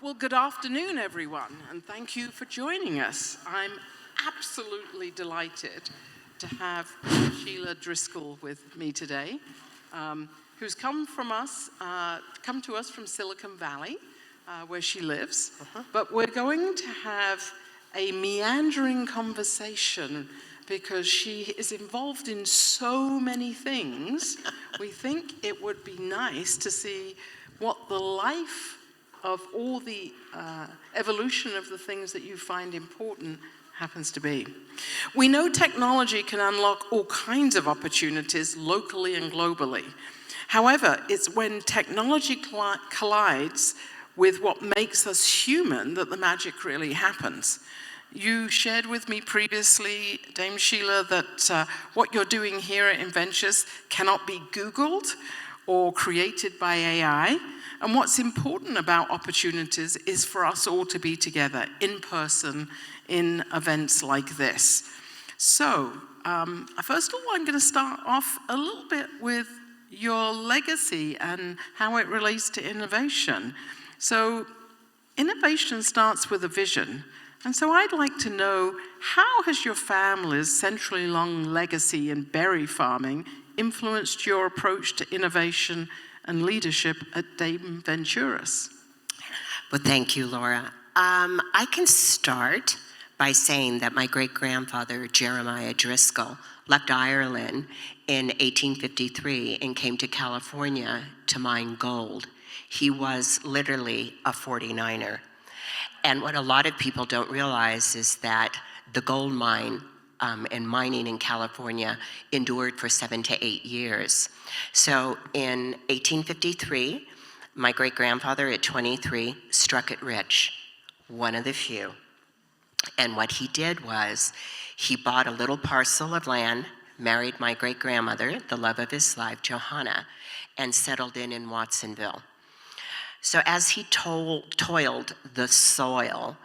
Well, good afternoon, everyone, and thank you for joining us. I'm absolutely delighted to have Sheila Driscoll with me today, who's come to us from Silicon Valley, where she lives. But we're going to have a meandering conversation because she is involved in so many things. We think it would be nice to see what the life of all the evolution of the things that you find important happens to be. We know technology can unlock all kinds of opportunities locally and globally. However, it's when technology collides with what makes us human that the magic really happens. You shared with me previously, Dame Sheila, that what you're doing here at Venturus cannot be Googled or created by AI. And what's important about opportunities is for us all to be together in person in events like this. So, first of all, I'm going to start off a little bit with your legacy and how it relates to innovation. So, innovation starts with a vision. And so I'd like to know, how has your family's century-long legacy in berry farming influenced your approach to innovation and leadership at Dame Venturus? Well, thank you, Laura. I can start by saying that my great-grandfather, Jeremiah Driscoll, left Ireland in 1853 and came to California to mine gold. He was literally a 49er. And what a lot of people don't realize is that the gold mine and mining in California endured for 7 to 8 years. So in 1853, my great-grandfather at 23 struck it rich, one of the few. And what he did was he bought a little parcel of land, married my great-grandmother, the love of his life, Johanna, and settled in Watsonville. So as he toiled the soil,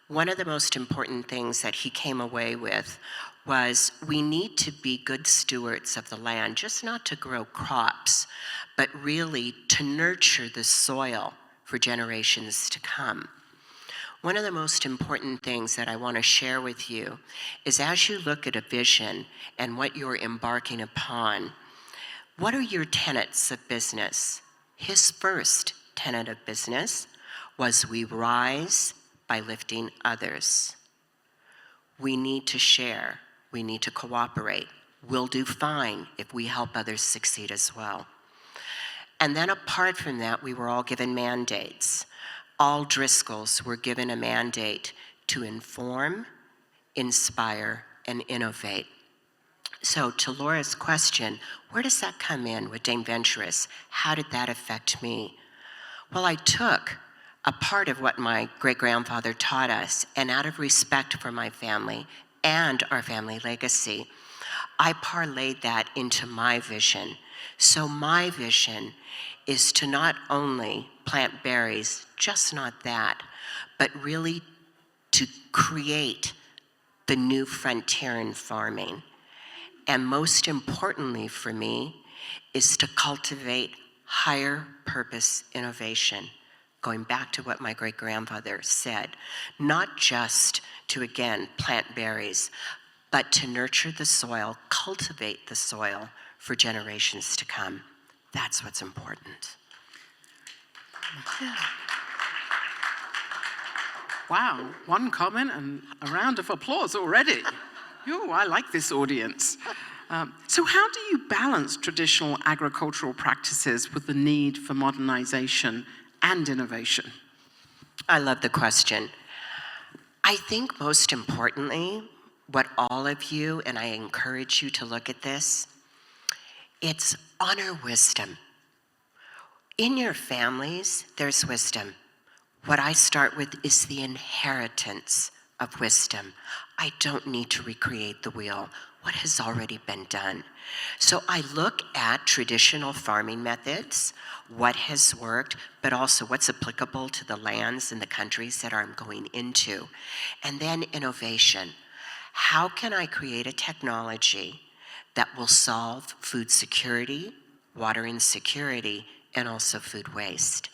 one of the most important things that he came away with was we need to be good stewards of the land, just not to grow crops, but really to nurture the soil for generations to come. One of the most important things that I want to share with you is as you look at a vision and what you're embarking upon, what are your tenets of business? His first tenet of business was we rise by lifting others. We need to share. We need to cooperate. We'll do fine if we help others succeed as well. And then apart from that, we were all given mandates. All Driscolls were given a mandate to inform, inspire, and innovate. So to Laura's question, where does that come in with Dame Venturus? How did that affect me? Well, I took a part of what my great-grandfather taught us, and out of respect for my family and our family legacy, I parlayed that into my vision. So my vision is to not only plant berries, just not that, but really to create the new frontier in farming. And most importantly for me is to cultivate higher purpose innovation, going back to what my great-grandfather said, not just to, again, plant berries, but to nurture the soil, cultivate the soil for generations to come. That's what's important. Yeah. Wow, one comment and a round of applause already. Ooh, I like this audience. So how do you balance traditional agricultural practices with the need for modernization and innovation? I love the question. I think most importantly, what all of you, and I encourage you to look at this, it's honor wisdom. In your families, there's wisdom. What I start with is the inheritance of wisdom. I don't need to recreate the wheel. What has already been done? So I look at traditional farming methods, what has worked, but also what's applicable to the lands and the countries that I'm going into. And then innovation. How can I create a technology that will solve food security, water insecurity, and also food waste?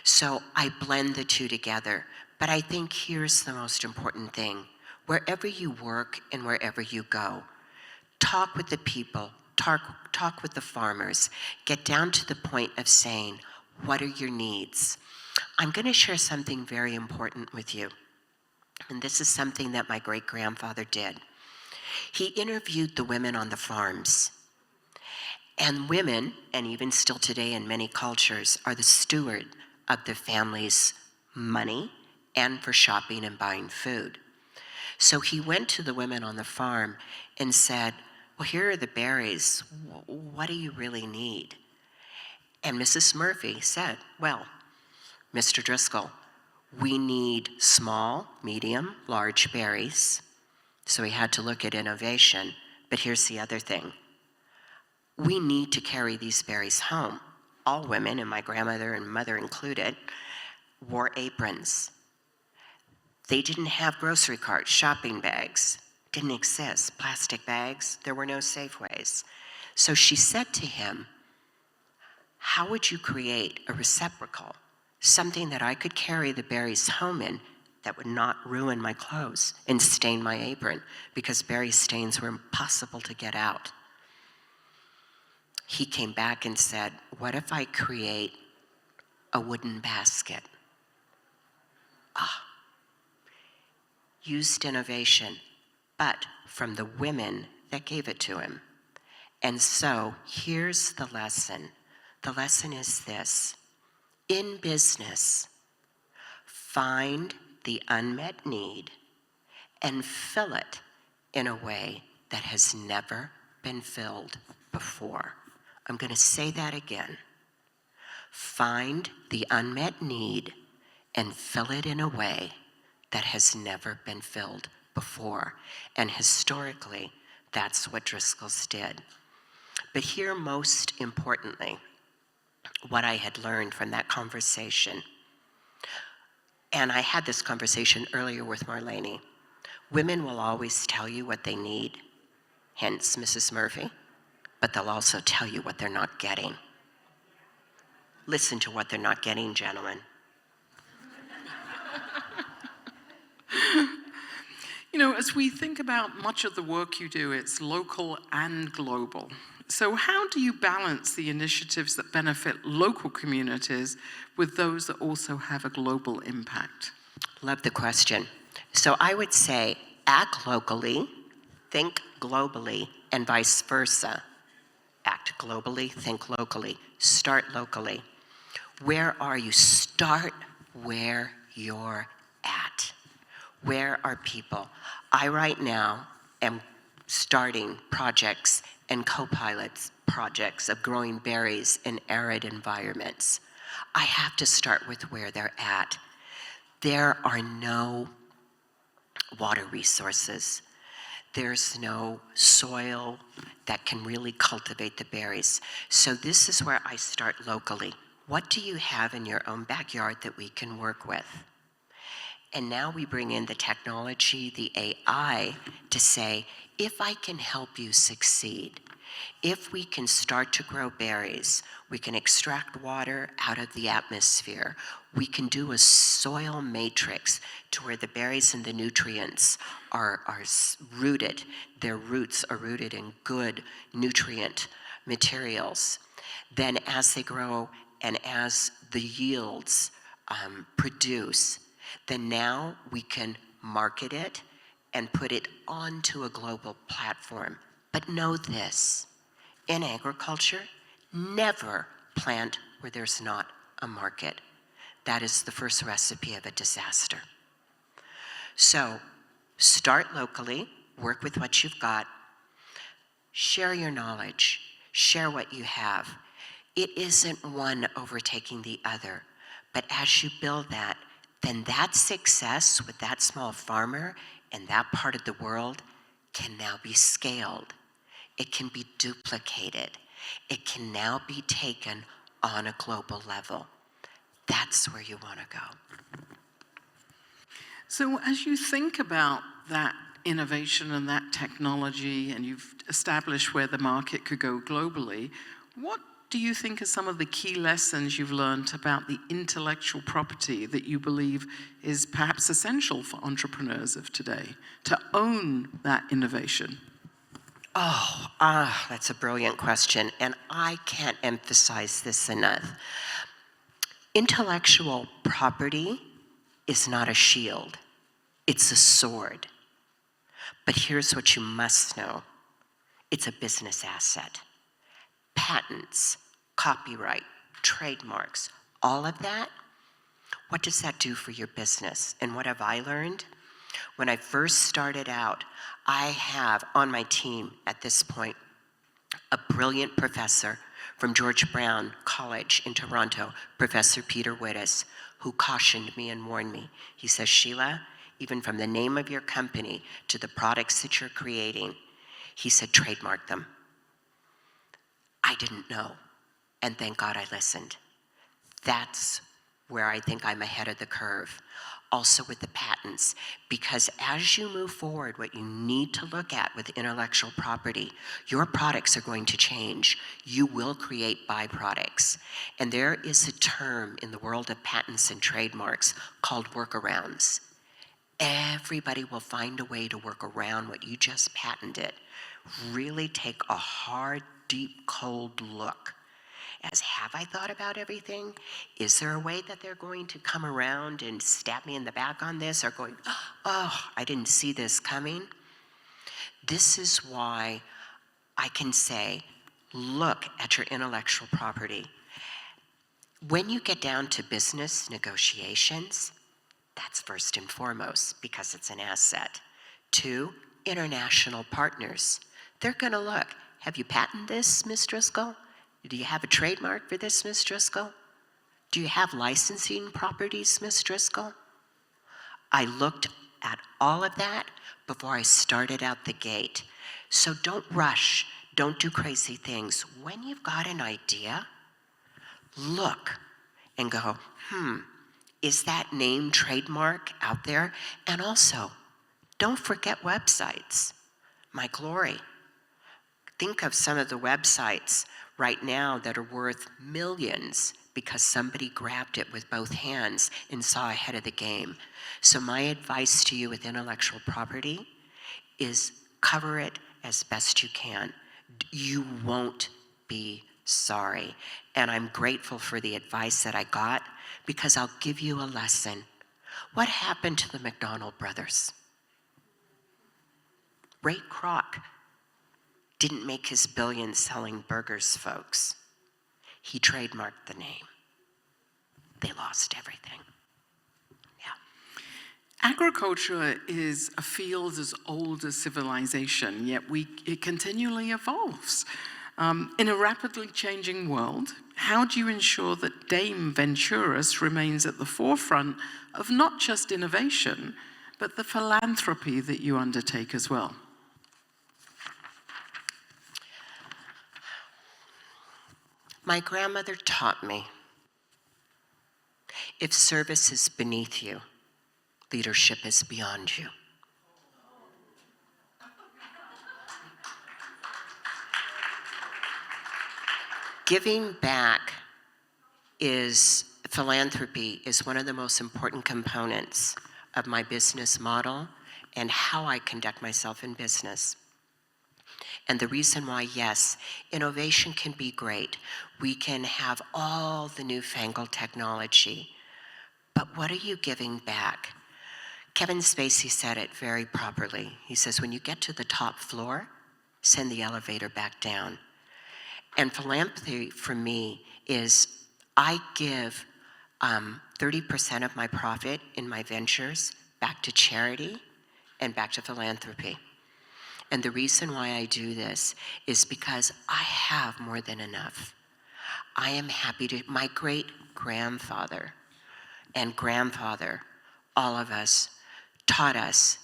So I blend the two together. But I think here's the most important thing. Wherever you work and wherever you go, talk with the people, talk with the farmers, get down to the point of saying, what are your needs? I'm going to share something very important with you. And this is something that my great-grandfather did. He interviewed the women on the farms. And women, and even still today in many cultures, are the steward of the family's money and for shopping and buying food. So he went to the women on the farm and said, well, here are the berries. What do you really need? And Mrs. Murphy said, well, Mr. Driscoll, we need small, medium, large berries. So he had to look at innovation. But here's the other thing. We need to carry these berries home. All women, and my grandmother and mother included, wore aprons. They didn't have grocery carts, shopping bags. Didn't exist. Plastic bags. There were no Safeways. So she said to him, how would you create a receptacle, something that I could carry the berries home in that would not ruin my clothes and stain my apron, because berry stains were impossible to get out. He came back and said, what if I create a wooden basket? Used innovation, but from the women that gave it to him. And so here's the lesson. The lesson is this. In business, find the unmet need and fill it in a way that has never been filled before. I'm going to say that again. Find the unmet need and fill it in a way that has never been filled before. And historically, that's what Driscoll's did. But here, most importantly, what I had learned from that conversation, and I had this conversation earlier with Marlene, women will always tell you what they need, hence Mrs. Murphy, but they'll also tell you what they're not getting. Listen to what they're not getting, gentlemen. You know, as we think about much of the work you do, it's local and global. So how do you balance the initiatives that benefit local communities with those that also have a global impact? Love the question. So I would say act locally, think globally, and vice versa. Act globally, think locally, start locally. Where are you? Start where you're at. Where are people? I right now am starting projects and co-pilots projects of growing berries in arid environments. I have to start with where they're at. There are no water resources. There's no soil that can really cultivate the berries. So this is where I start locally. What do you have in your own backyard that we can work with? And now we bring in the technology, the AI, to say, if I can help you succeed, if we can start to grow berries, we can extract water out of the atmosphere, we can do a soil matrix to where the berries and the nutrients are rooted, their roots are rooted in good nutrient materials. Then as they grow and as the yields produce, then now we can market it and put it onto a global platform. But know this, in agriculture, never plant where there's not a market. That is the first recipe of a disaster. So start locally, work with what you've got, share your knowledge, share what you have. It isn't one overtaking the other, but as you build that, then that success with that small farmer in that part of the world can now be scaled. It can be duplicated. It can now be taken on a global level. That's where you want to go. So as you think about that innovation and that technology, and you've established where the market could go globally, what do you think are some of the key lessons you've learned about the intellectual property that you believe is perhaps essential for entrepreneurs of today to own that innovation? That's a brilliant question, and I can't emphasize this enough. Intellectual property is not a shield, it's a sword. But here's what you must know. It's a business asset. Patents, copyright, trademarks, all of that, what does that do for your business? And what have I learned? When I first started out, I have on my team at this point a brilliant professor from George Brown College in Toronto, Professor Peter Wittes, who cautioned me and warned me. He says, Sheila, even from the name of your company to the products that you're creating, he said, trademark them. I didn't know, and thank God I listened. That's where I think I'm ahead of the curve. Also with the patents, because as you move forward, what you need to look at with intellectual property, your products are going to change. You will create byproducts. And there is a term in the world of patents and trademarks called workarounds. Everybody will find a way to work around what you just patented. Really take a hard, deep, cold look. As have I thought about everything? Is there a way that they're going to come around and stab me in the back on this, or going, oh, I didn't see this coming? This is why I can say, look at your intellectual property. When you get down to business negotiations, that's first and foremost because it's an asset. 2, international partners. They're gonna look, have you patented this, Ms. Driscoll? Do you have a trademark for this, Ms. Driscoll? Do you have licensing properties, Ms. Driscoll? I looked at all of that before I started out the gate. So don't rush, don't do crazy things. When you've got an idea, look and go, is that name trademark out there? And also, don't forget websites. My glory. Think of some of the websites right now that are worth millions because somebody grabbed it with both hands and saw ahead of the game. So my advice to you with intellectual property is cover it as best you can. You won't be sorry. And I'm grateful for the advice that I got because I'll give you a lesson. What happened to the McDonald brothers? Ray Kroc didn't make his billions selling burgers, folks. He trademarked the name. They lost everything. Yeah. Agriculture is a field as old as civilization, yet it continually evolves. In a rapidly changing world, how do you ensure that Dame Venturus remains at the forefront of not just innovation, but the philanthropy that you undertake as well? My grandmother taught me, if service is beneath you, leadership is beyond you. Giving back philanthropy is one of the most important components of my business model and how I conduct myself in business. And the reason why, yes, innovation can be great. We can have all the newfangled technology, but what are you giving back? Kevin Spacey said it very properly. He says, when you get to the top floor, send the elevator back down. And philanthropy for me is I give 30% of my profit in my ventures back to charity and back to philanthropy. And the reason why I do this is because I have more than enough. I am happy to, my great-grandfather and grandfather, all of us, taught us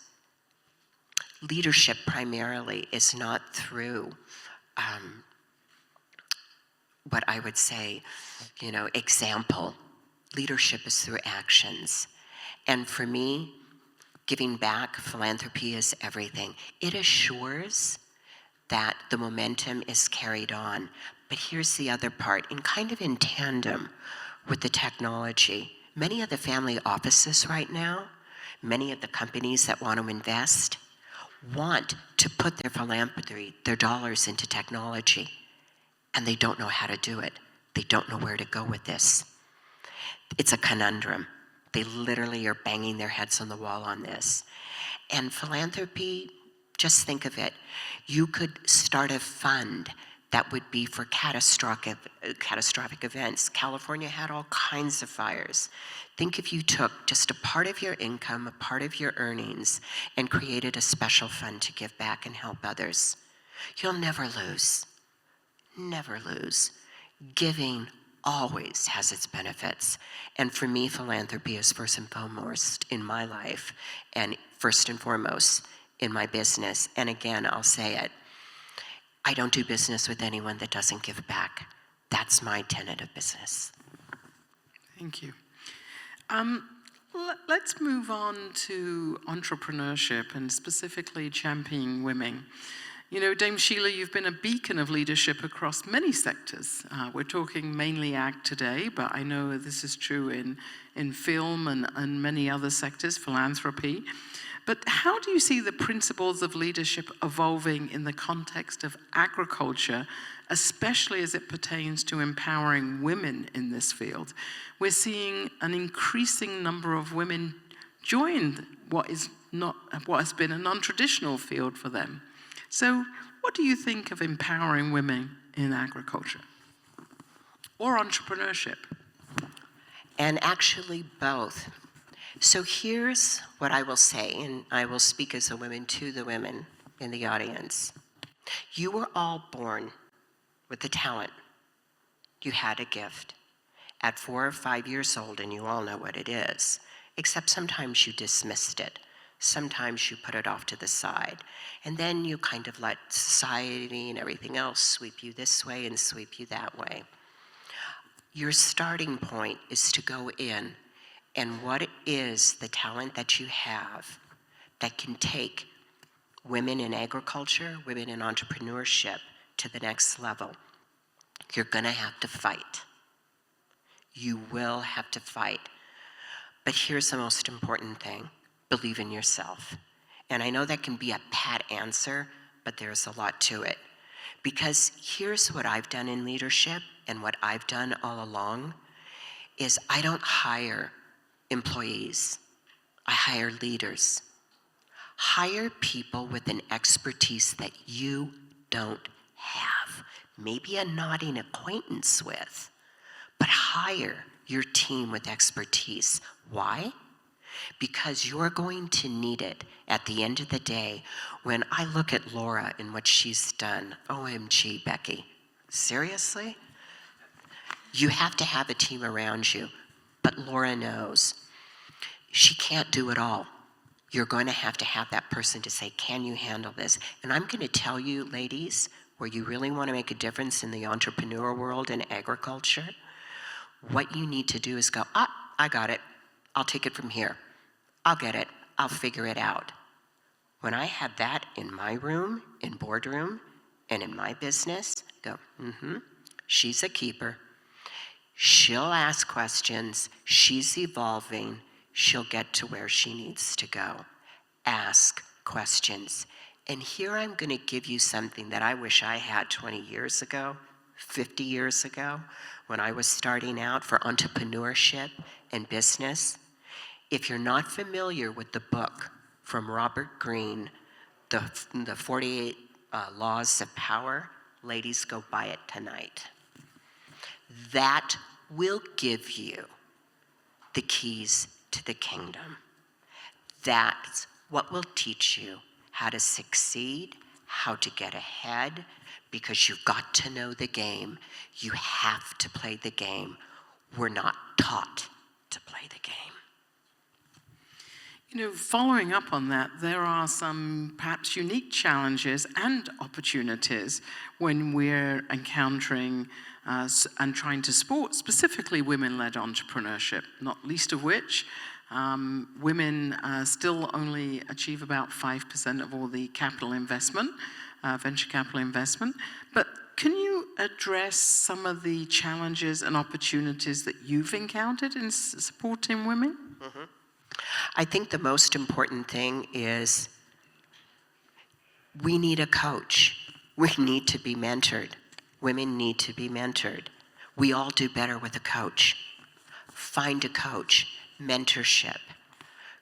leadership primarily is not through what I would say, example. Leadership is through actions. And for me, giving back, philanthropy is everything. It assures that the momentum is carried on. But here's the other part, and kind of in tandem with the technology. Many of the family offices right now, many of the companies that want to invest, want to put their philanthropy, their dollars into technology, and they don't know how to do it. They don't know where to go with this. It's a conundrum. They literally are banging their heads on the wall on this. And philanthropy, just think of it. You could start a fund that would be for catastrophic events. California had all kinds of fires. Think if you took just a part of your income, a part of your earnings, and created a special fund to give back and help others. You'll never lose. Never lose. Giving always has its benefits. And for me, philanthropy is first and foremost in my life, and first and foremost in my business. And again, I'll say it, I don't do business with anyone that doesn't give back. That's my tenet of business. Thank you. Let's move on to entrepreneurship and specifically championing women. You know, Dame Sheila, you've been a beacon of leadership across many sectors. We're talking mainly ag today, but I know this is true in film and many other sectors, philanthropy. But how do you see the principles of leadership evolving in the context of agriculture, especially as it pertains to empowering women in this field? We're seeing an increasing number of women join what has been a non-traditional field for them. So what do you think of empowering women in agriculture or entrepreneurship? And actually both. So here's what I will say, and I will speak as a woman to the women in the audience. You were all born with a talent. You had a gift. At 4 or 5 years old, and you all know what it is, except sometimes you dismissed it. Sometimes you put it off to the side. And then you kind of let society and everything else sweep you this way and sweep you that way. Your starting point is to go in, and what is the talent that you have that can take women in agriculture, women in entrepreneurship to the next level? You're gonna have to fight. You will have to fight. But here's the most important thing. Believe in yourself. And I know that can be a pat answer, but there's a lot to it. Because here's what I've done in leadership and what I've done all along is I don't hire employees. I hire leaders. Hire people with an expertise that you don't have. Maybe a nodding acquaintance with, but hire your team with expertise. Why? Because you're going to need it at the end of the day. When I look at Laura and what she's done, OMG, Becky, seriously? You have to have a team around you, but Laura knows she can't do it all. You're going to have that person to say, can you handle this? And I'm going to tell you, ladies, where you really want to make a difference in the entrepreneur world and agriculture, what you need to do is go, I got it. I'll take it from here. I'll get it. I'll figure it out. When I had that in my room, in boardroom, and in my business, go, she's a keeper. She'll ask questions. She's evolving. She'll get to where she needs to go. Ask questions. And here I'm going to give you something that I wish I had 20 years ago, 50 years ago, when I was starting out for entrepreneurship and business. If you're not familiar with the book from Robert Greene, the 48 Laws of Power, ladies, go buy it tonight. That will give you the keys to the kingdom. That's what will teach you how to succeed, how to get ahead, because you've got to know the game. You have to play the game. We're not taught to play the game. You know, following up on that, there are some perhaps unique challenges and opportunities when we're encountering and trying to support specifically women-led entrepreneurship, not least of which women still only achieve about 5% of all the capital investment, venture capital investment. But can you address some of the challenges and opportunities that you've encountered in supporting women? I think the most important thing is we need a coach. We need to be mentored. Women need to be mentored. We all do better with a coach. Find a coach, mentorship.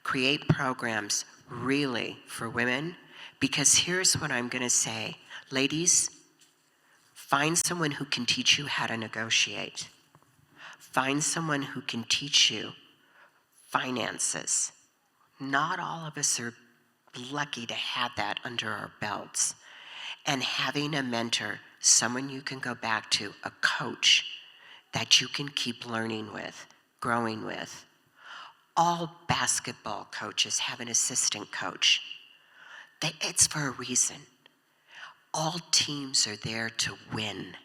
Create programs really for women, because here's what I'm going to say. Ladies, find someone who can teach you how to negotiate. Find someone who can teach you finances. Not all of us are lucky to have that under our belts. And having a mentor, someone you can go back to, a coach that you can keep learning with, growing with. All basketball coaches have an assistant coach. It's for a reason. All teams are there to win.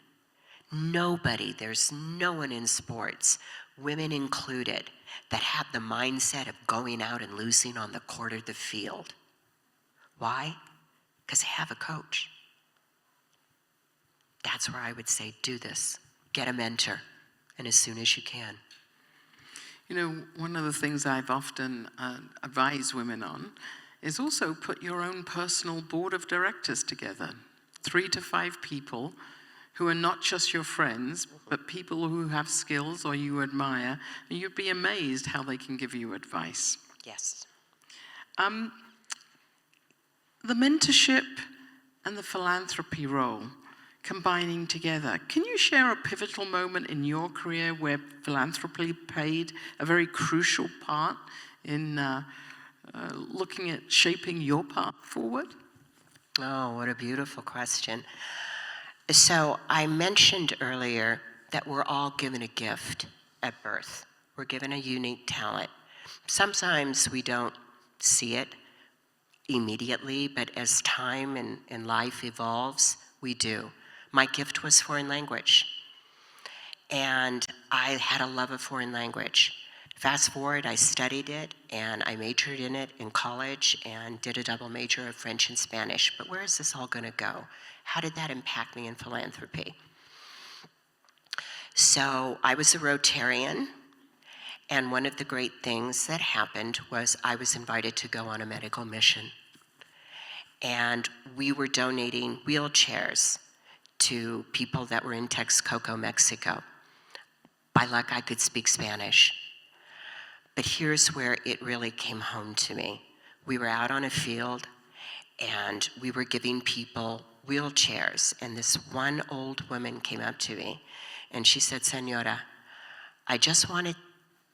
There's no one in sports, women included, that have the mindset of going out and losing on the court or the field. Why? Because they have a coach. That's where I would say, do this. Get a mentor, and as soon as you can. You know, one of the things I've often advised women on is also put your own personal board of directors together. 3 to 5 people who are not just your friends, but people who have skills or you admire, and you'd be amazed how they can give you advice. Yes. The mentorship and the philanthropy role combining together. Can you share a pivotal moment in your career where philanthropy played a very crucial part in looking at shaping your path forward? Oh, what a beautiful question. So I mentioned earlier that we're all given a gift at birth. We're given a unique talent. Sometimes we don't see it immediately, but as time and life evolves, we do. My gift was foreign language, and I had a love of foreign language. Fast forward, I studied it, and I majored in it in college and did a double major of French and Spanish. But where is this all going to go? How did that impact me in philanthropy? So I was a Rotarian, and one of the great things that happened was I was invited to go on a medical mission. And we were donating wheelchairs to people that were in Texcoco, Mexico. By luck, I could speak Spanish. But here's where it really came home to me. We were out on a field, and we were giving people wheelchairs. And this one old woman came up to me, and she said, "Señora, I just want to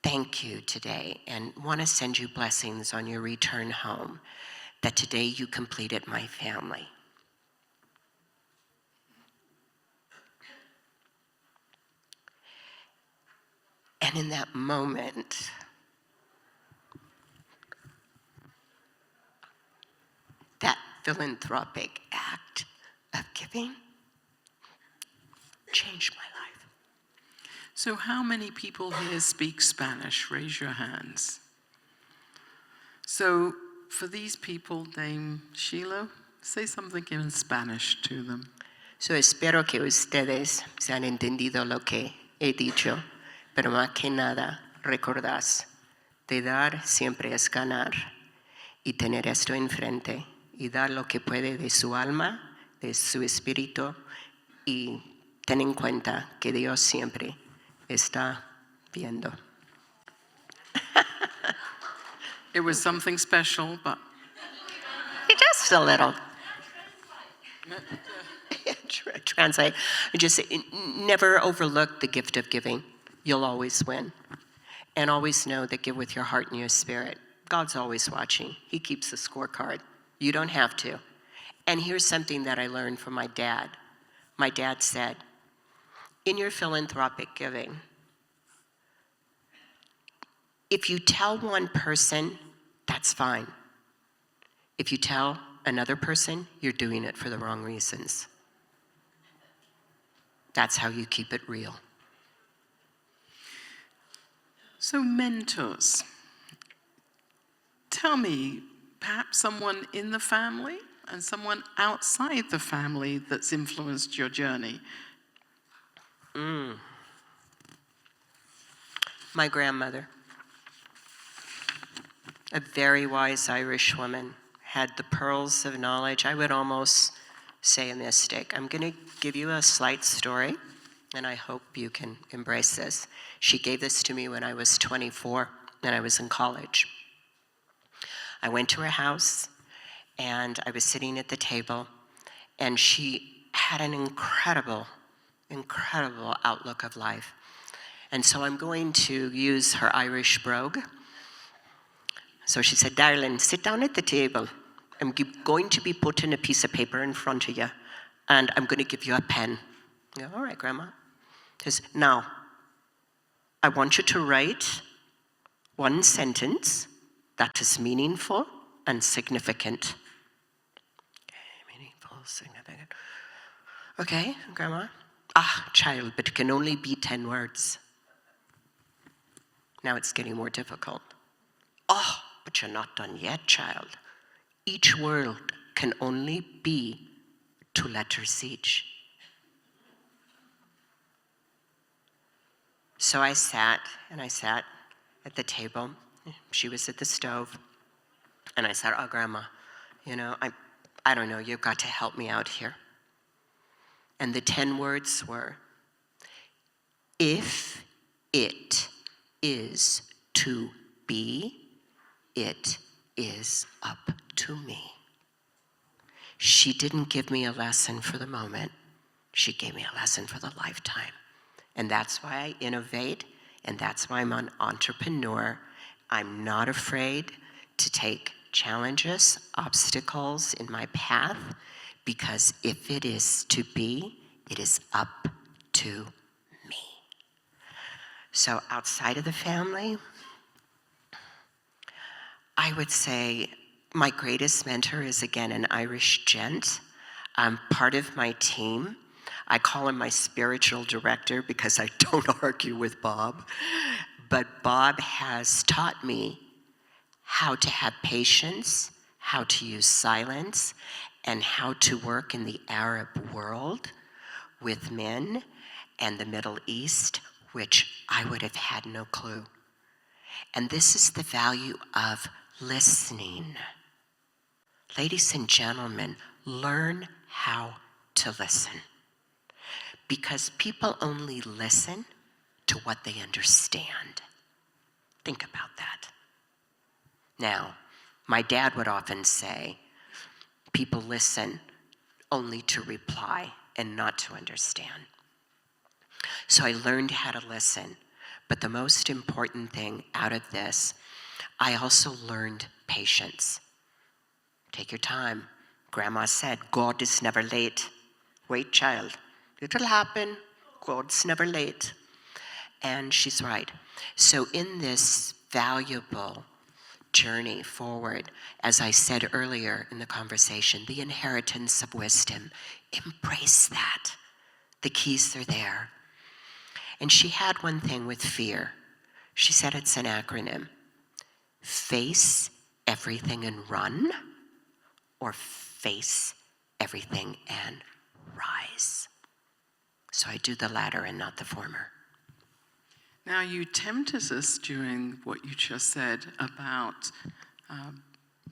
thank you today and want to send you blessings on your return home, that today you completed my family." And in that moment, that philanthropic act of giving changed my life. So how many people here speak Spanish? Raise your hands. So for these people, Dame Sheila, say something in Spanish to them. So espero que ustedes se han entendido lo que he dicho, pero más que nada recordás, de dar siempre es ganar, y tener esto enfrente, y dar lo que puede de su alma, de su espíritu, y ten en cuenta que Dios siempre está viendo. It was something special, but Just a little. Translate. Just never overlook the gift of giving. You'll always win. And always know that give with your heart and your spirit. God's always watching. He keeps the scorecard. You don't have to. And here's something that I learned from my dad. My dad said, in your philanthropic giving, if you tell one person, that's fine. If you tell another person, you're doing it for the wrong reasons. That's how you keep it real. so mentors. Tell me, perhaps someone in the family and someone outside the family that's influenced your journey? My grandmother, a very wise Irish woman, had the pearls of knowledge. I would almost say a mystic. I'm going to give you a slight story, and I hope you can embrace this. She gave this to me when I was 24, and I was in college. I went to her house, and I was sitting at the table, and she had an incredible outlook of life. And so I'm going to use her Irish brogue. So she said, "Darling, sit down at the table. I'm going to be putting a piece of paper in front of you, and I'm going to give you a pen." I go, "All right, Grandma." She says, "Now, I want you to write one sentence that is meaningful and significant." Okay, meaningful, significant. Okay, Grandma. Child, but it can only be 10 words. Now it's getting more difficult. "Oh, but you're not done yet, child. Each word can only be 2 letters each." So I sat at the table. She was at the stove. And I said, "Oh, Grandma, I don't know, you've got to help me out here." And the 10 words were, "If it is to be, it is up to me." She didn't give me a lesson for the moment. She gave me a lesson for the lifetime. And that's why I innovate, and that's why I'm an entrepreneur. I'm not afraid to take challenges, obstacles in my path, because if it is to be, it is up to me. So outside of the family, I would say my greatest mentor is, again, an Irish gent, part of my team. I call him my spiritual director because I don't argue with Bob. But Bob has taught me how to have patience, how to use silence, and how to work in the Arab world with men and the Middle East, which I would have had no clue. And this is the value of listening. Ladies and gentlemen, learn how to listen. Because people only listen to what they understand. Think about that. Now, my dad would often say, people listen only to reply and not to understand. So I learned how to listen. But the most important thing out of this, I also learned patience. Take your time. Grandma said, God is never late. Wait, child. It'll happen. God's never late. And she's right. So in this valuable journey forward, as I said earlier in the conversation, the inheritance of wisdom, embrace that. The keys are there. And she had one thing with fear. She said it's an acronym. Face everything and run, or face everything and rise. So I do the latter and not the former. Now, you tempted us during what you just said about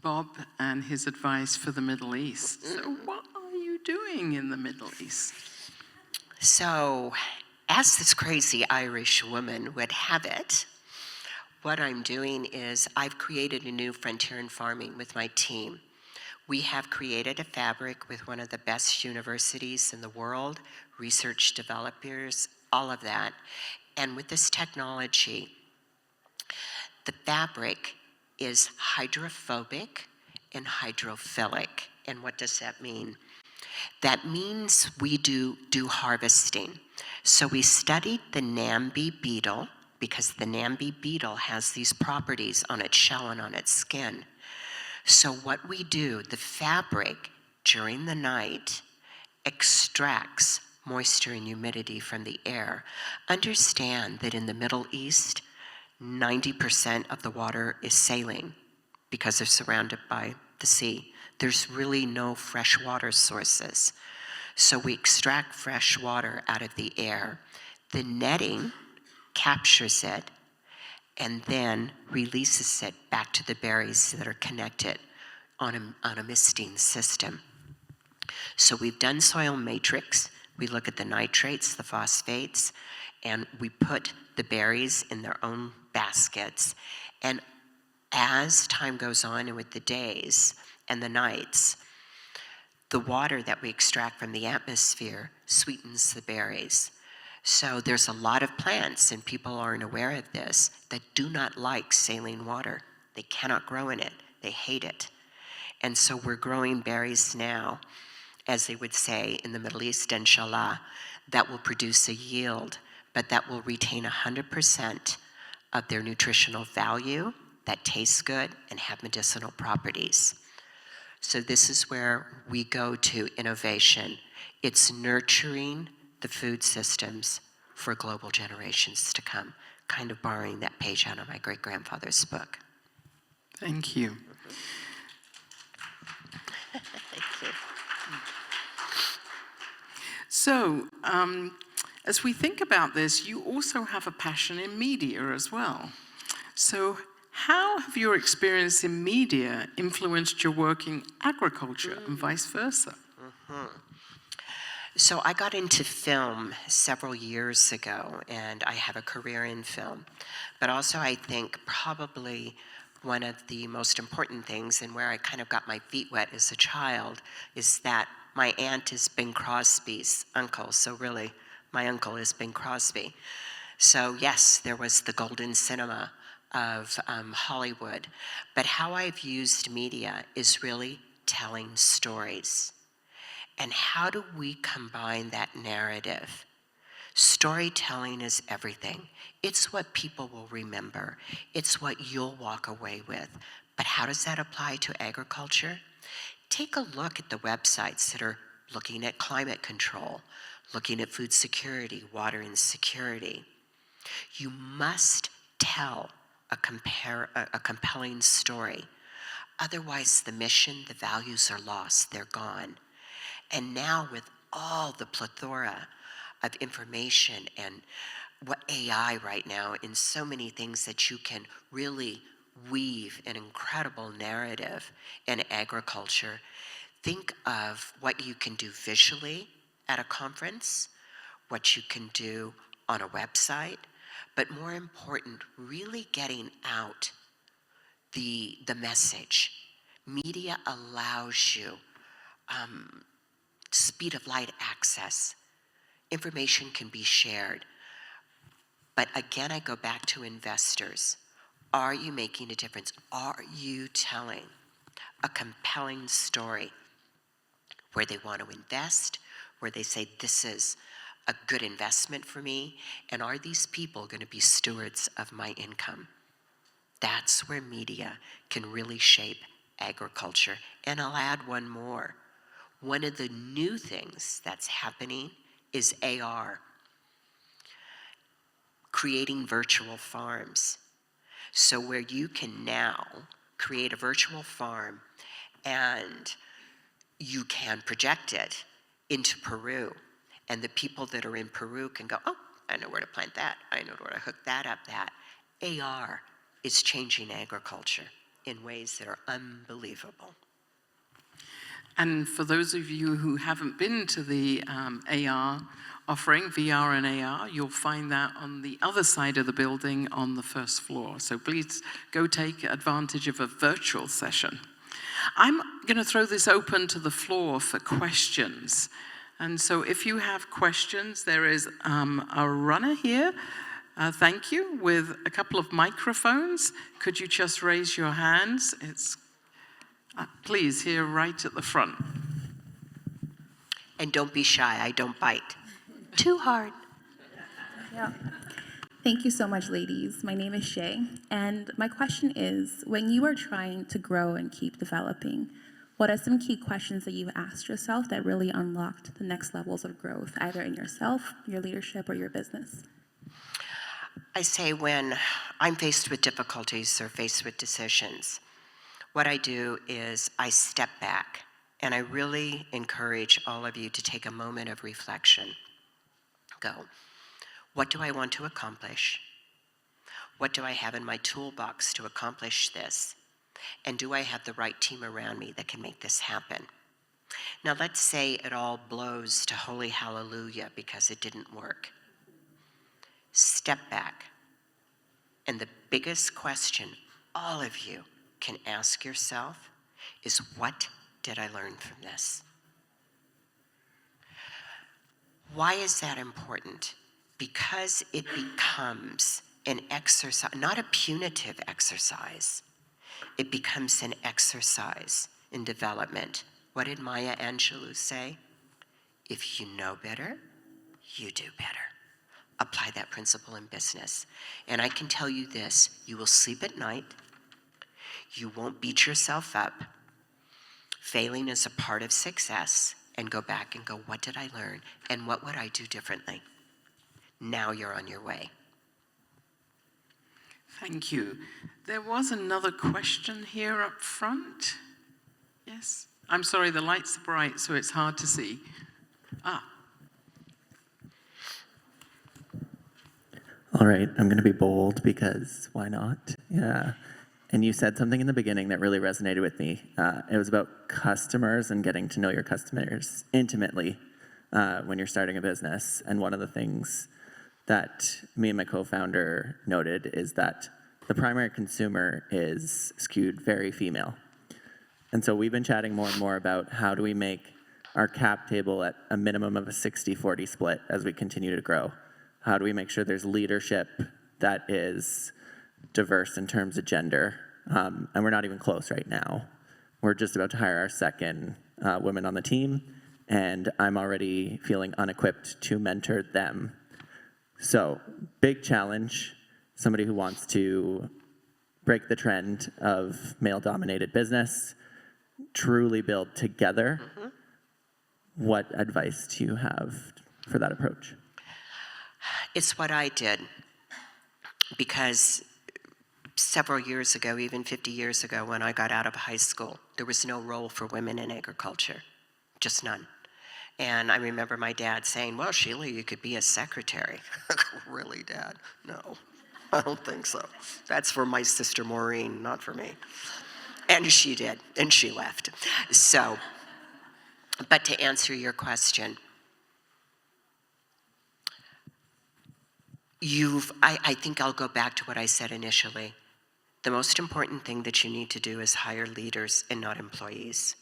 Bob and his advice for the Middle East. So what are you doing in the Middle East? So, as this crazy Irish woman would have it, what I'm doing is I've created a new frontier in farming with my team. We have created a fabric with one of the best universities in the world, research developers, all of that. And with this technology, the fabric is hydrophobic and hydrophilic. And what does that mean? That means we do harvesting. So we studied the Namby beetle, because the Namby beetle has these properties on its shell and on its skin. So what we do, the fabric during the night extracts moisture and humidity from the air. Understand that in the Middle East, 90% of the water is saline because they're surrounded by the sea. there's really no fresh water sources. So we extract fresh water out of the air. The netting captures it and then releases it back to the berries that are connected on a misting system. So we've done soil matrix. We look at the nitrates, the phosphates, and we put the berries in their own baskets. And as time goes on and with the days and the nights, the water that we extract from the atmosphere sweetens the berries. So there's a lot of plants, and people aren't aware of this, that do not like saline water. They cannot grow in it. They hate it. And so we're growing berries now, as they would say in the Middle East, inshallah, that will produce a yield, but that will retain 100% of their nutritional value, that taste good, and have medicinal properties. So this is where we go to innovation. It's nurturing the food systems for global generations to come, kind of borrowing that page out of my great-grandfather's book. Thank you. Thank you. So, as we think about this, you also have a passion in media as well. So, how have your experience in media influenced your work in agriculture and vice versa? So I got into film several years ago, and I have a career in film. But also I think probably one of the most important things, and where I kind of got my feet wet as a child, is that my aunt is Bing Crosby's uncle. So really, my uncle is Bing Crosby. So yes, there was the golden cinema of Hollywood. But how I've used media is really telling stories. And how do we combine that narrative? Storytelling is everything. It's what people will remember. It's what you'll walk away with. But how does that apply to agriculture? Take a look at the websites that are looking at climate control, looking at food security, water insecurity. You must tell a compelling story. Otherwise, the mission, the values are lost. They're gone. And now with all the plethora of information and what AI right now, in so many things that you can really weave an incredible narrative in agriculture, think of what you can do visually at a conference, what you can do on a website, but more important, really getting out the message. Media allows you speed of light access. Information can be shared. But again, I go back to investors. Are you making a difference? Are you telling a compelling story where they want to invest, where they say this is a good investment for me, and are these people going to be stewards of my income? That's where media can really shape agriculture. And I'll add one more. One of the new things that's happening is AR, creating virtual farms. So where you can now create a virtual farm and you can project it into Peru. And the people that are in Peru can go, oh, I know where to plant that. I know where to hook that up, that. AR is changing agriculture in ways that are unbelievable. And for those of you who haven't been to the AR offering, VR and AR, you'll find that on the other side of the building on the first floor. So please go take advantage of a virtual session. I'm going to throw this open to the floor for questions. And so if you have questions, there is a runner here, thank you, with a couple of microphones. Could you just raise your hands? Please, here right at the front. And don't be shy, I don't bite. Too hard. Yeah. Thank you so much, ladies. My name is Shay, and my question is, when you are trying to grow and keep developing, what are some key questions that you've asked yourself that really unlocked the next levels of growth, either in yourself, your leadership, or your business? I say when I'm faced with difficulties or faced with decisions, What I do is I step back, and I really encourage all of you to take a moment of reflection. Go, what do I want to accomplish? What do I have in my toolbox to accomplish this? And do I have the right team around me that can make this happen? Now let's say it all blows to holy hallelujah because it didn't work. Step back. And the biggest question all of you can ask yourself is, what did I learn from this? Why is that important? Because it becomes an exercise, not a punitive exercise. It becomes an exercise in development. What did Maya Angelou say? If you know better, you do better. Apply that principle in business. And I can tell you this, you will sleep at night. You won't beat yourself up. Failing is a part of success. And go back and go, what did I learn? And what would I do differently? Now you're on your way. Thank you. There was another question here up front. Yes? I'm sorry, the lights are bright, so it's hard to see. All right, I'm going to be bold because why not? Yeah. And you said something in the beginning that really resonated with me. It was about customers and getting to know your customers intimately when you're starting a business. And one of the things that me and my co-founder noted is that the primary consumer is skewed very female. And so we've been chatting more and more about how do we make our cap table at a minimum of a 60-40 split as we continue to grow. How do we make sure there's leadership that is diverse in terms of gender? And we're not even close right now. We're just about to hire our second woman on the team, and I'm already feeling unequipped to mentor them. So, big challenge, somebody who wants to break the trend of male-dominated business, truly build together. Mm-hmm. What advice do you have for that approach? It's what I did, because several years ago, even 50 years ago, when I got out of high school, there was no role for women in agriculture, just none. And I remember my dad saying, well, Sheila, you could be a secretary. Really, Dad? No, I don't think so. That's for my sister Maureen, not for me. And she did, and she left. So, but to answer your question, I think I'll go back to what I said initially. The most important thing that you need to do is hire leaders and not employees.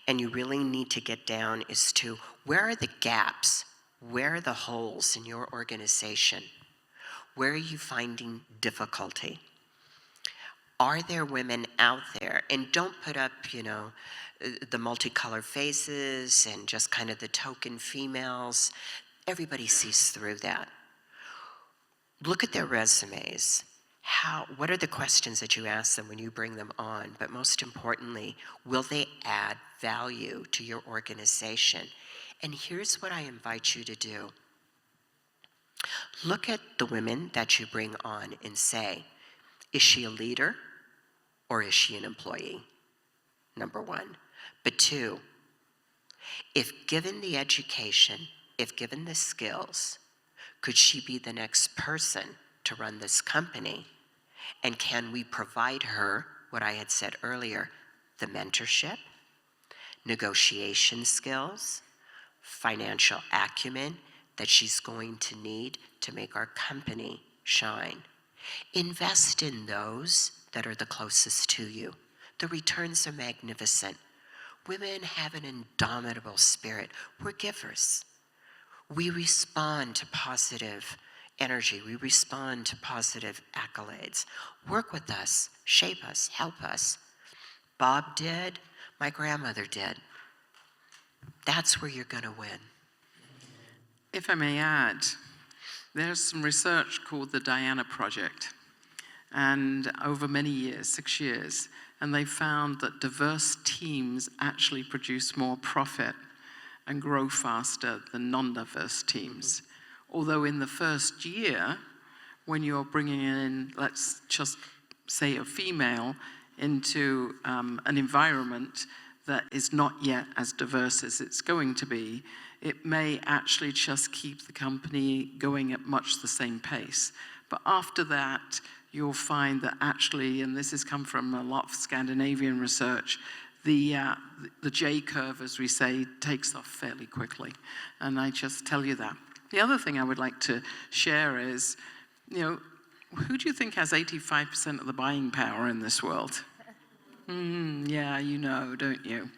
And you really need to get down as to where are the gaps, where are the holes in your organization? Where are you finding difficulty? Are there women out there? And don't put up, the multicolored faces and just kind of the token females. Everybody sees through that. Look at their resumes. What are the questions that you ask them when you bring them on? But most importantly, will they add value to your organization? And here's what I invite you to do. Look at the women that you bring on and say, is she a leader or is she an employee? Number one. But two, if given the education, if given the skills, could she be the next person to run this company? And can we provide her, what I had said earlier, the mentorship, negotiation skills, financial acumen that she's going to need to make our company shine? Invest in those that are the closest to you. The returns are magnificent. Women have an indomitable spirit. We're givers. We respond to positive energy. We respond to positive accolades. Work with us, shape us, help us. Bob did, my grandmother did. That's where you're going to win. If I may add, there's some research called the Diana Project, and over many years, 6 years, and they found that diverse teams actually produce more profit and grow faster than non-diverse teams. Although in the first year, when you're bringing in, let's just say a female, into an environment that is not yet as diverse as it's going to be, it may actually just keep the company going at much the same pace. But after that, you'll find that actually, and this has come from a lot of Scandinavian research, the J curve, as we say, takes off fairly quickly. And I just tell you that. The other thing I would like to share is, who do you think has 85% of the buying power in this world? Yeah, you know, don't you?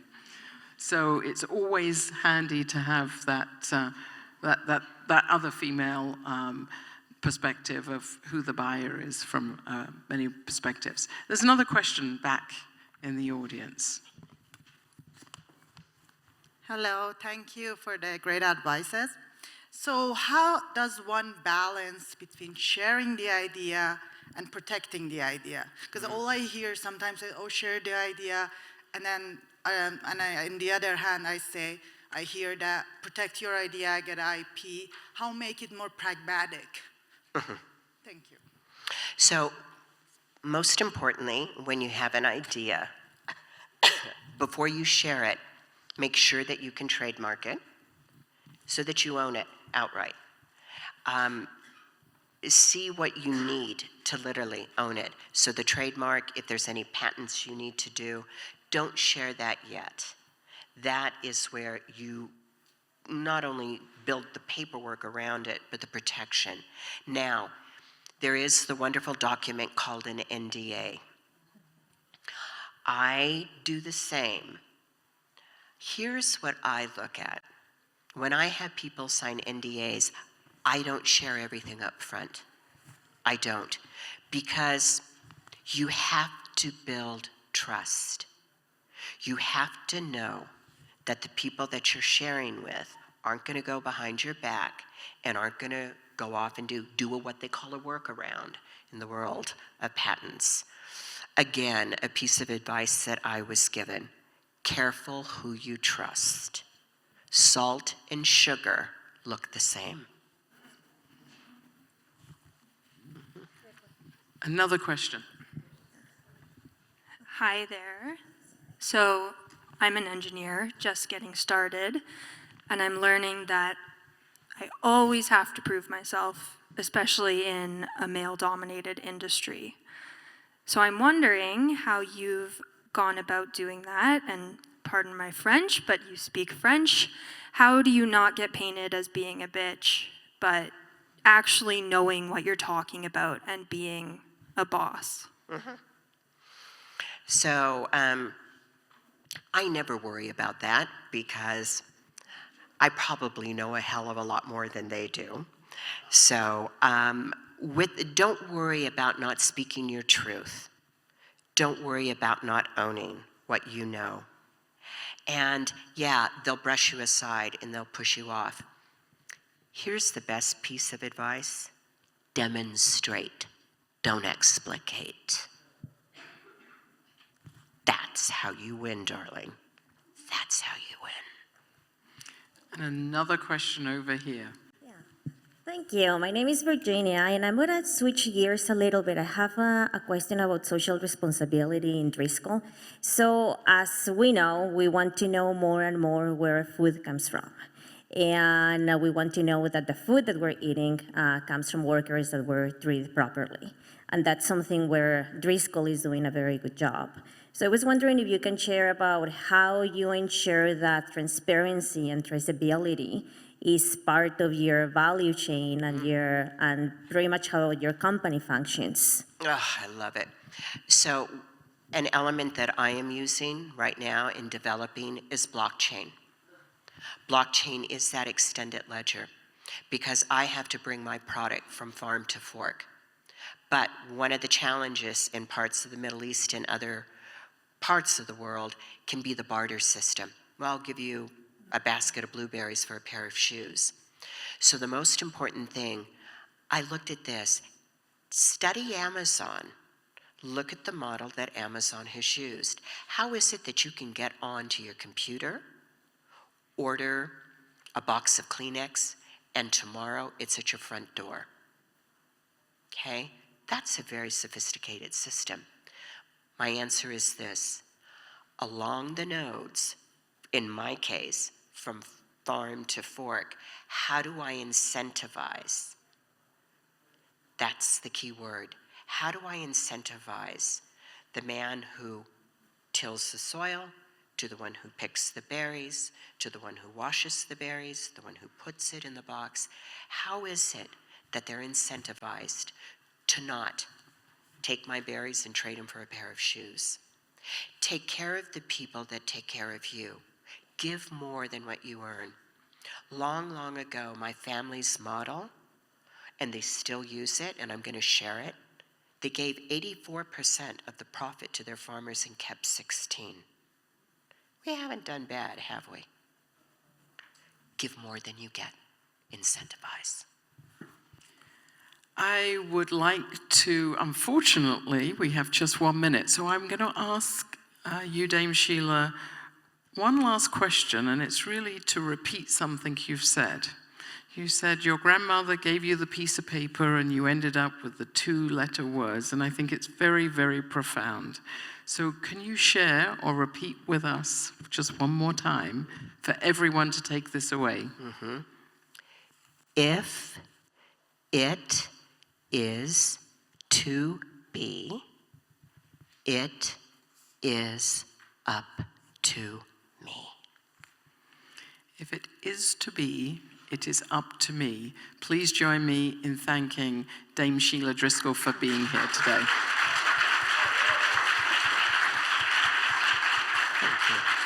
So it's always handy to have that other female perspective of who the buyer is from many perspectives. There's another question back in the audience. Hello, thank you for the great advices. So how does one balance between sharing the idea and protecting the idea? Because all I hear sometimes is, oh, share the idea, and then, on the other hand, I hear that protect your idea, get IP. How make it more pragmatic? Thank you. So, most importantly, when you have an idea, before you share it, make sure that you can trademark it so that you own it outright. See what you need to literally own it. So the trademark, if there's any patents you need to do, don't share that yet. That is where you not only build the paperwork around it, but the protection. Now, there is the wonderful document called an NDA. I do the same. Here's what I look at. When I have people sign NDAs, I don't share everything up front. I don't. Because you have to build trust. You have to know that the people that you're sharing with aren't going to go behind your back and aren't going to go off and do what they call a workaround in the world of patents. Again, a piece of advice that I was given. Careful who you trust. Salt and sugar look the same. Another question. Hi there. So I'm an engineer just getting started, and I'm learning that I always have to prove myself, especially in a male-dominated industry. So I'm wondering how you've gone about doing that, and pardon my French, but you speak French. How do you not get painted as being a bitch, but actually knowing what you're talking about and being a boss? So I never worry about that because I probably know a hell of a lot more than they do. So don't worry about not speaking your truth. Don't worry about not owning what you know. And yeah, they'll brush you aside and they'll push you off. Here's the best piece of advice. Demonstrate. Don't explicate. That's how you win, darling. That's how you win. And another question over here. Thank you. My name is Virginia, and I'm going to switch gears a little bit. I have a question about social responsibility in Driscoll. So, as we know, we want to know more and more where food comes from. And we want to know that the food that we're eating comes from workers that were treated properly. And that's something where Driscoll is doing a very good job. So I was wondering if you can share about how you ensure that transparency and traceability is part of your value chain and pretty much how your company functions. Oh, I love it. So an element that I am using right now in developing is blockchain. Blockchain is that extended ledger because I have to bring my product from farm to fork. But one of the challenges in parts of the Middle East and other parts of the world can be the barter system. Well, I'll give you a basket of blueberries for a pair of shoes. So the most important thing, I looked at this. Study Amazon. Look at the model that Amazon has used. How is it that you can get onto your computer, order a box of Kleenex, and tomorrow it's at your front door? Okay? That's a very sophisticated system. My answer is this. Along the nodes, in my case, from farm to fork, how do I incentivize? That's the key word. How do I incentivize the man who tills the soil, to the one who picks the berries, to the one who washes the berries, the one who puts it in the box? How is it that they're incentivized to not take my berries and trade them for a pair of shoes? Take care of the people that take care of you. Give more than what you earn. Long, long ago, my family's model, and they still use it, and I'm going to share it, they gave 84% of the profit to their farmers and kept 16. We haven't done bad, have we? Give more than you get. Incentivize. I would like to, unfortunately, we have just 1 minute, so I'm going to ask you, Dame Sheila, one last question, and it's really to repeat something you've said. You said your grandmother gave you the piece of paper and you ended up with the 2-letter words, and I think it's very, very profound. So can you share or repeat with us just one more time for everyone to take this away? Mm-hmm. If it is to be, it is up to me. If it is to be, it is up to me. Please join me in thanking Dame Sheila Driscoll for being here today. Thank you.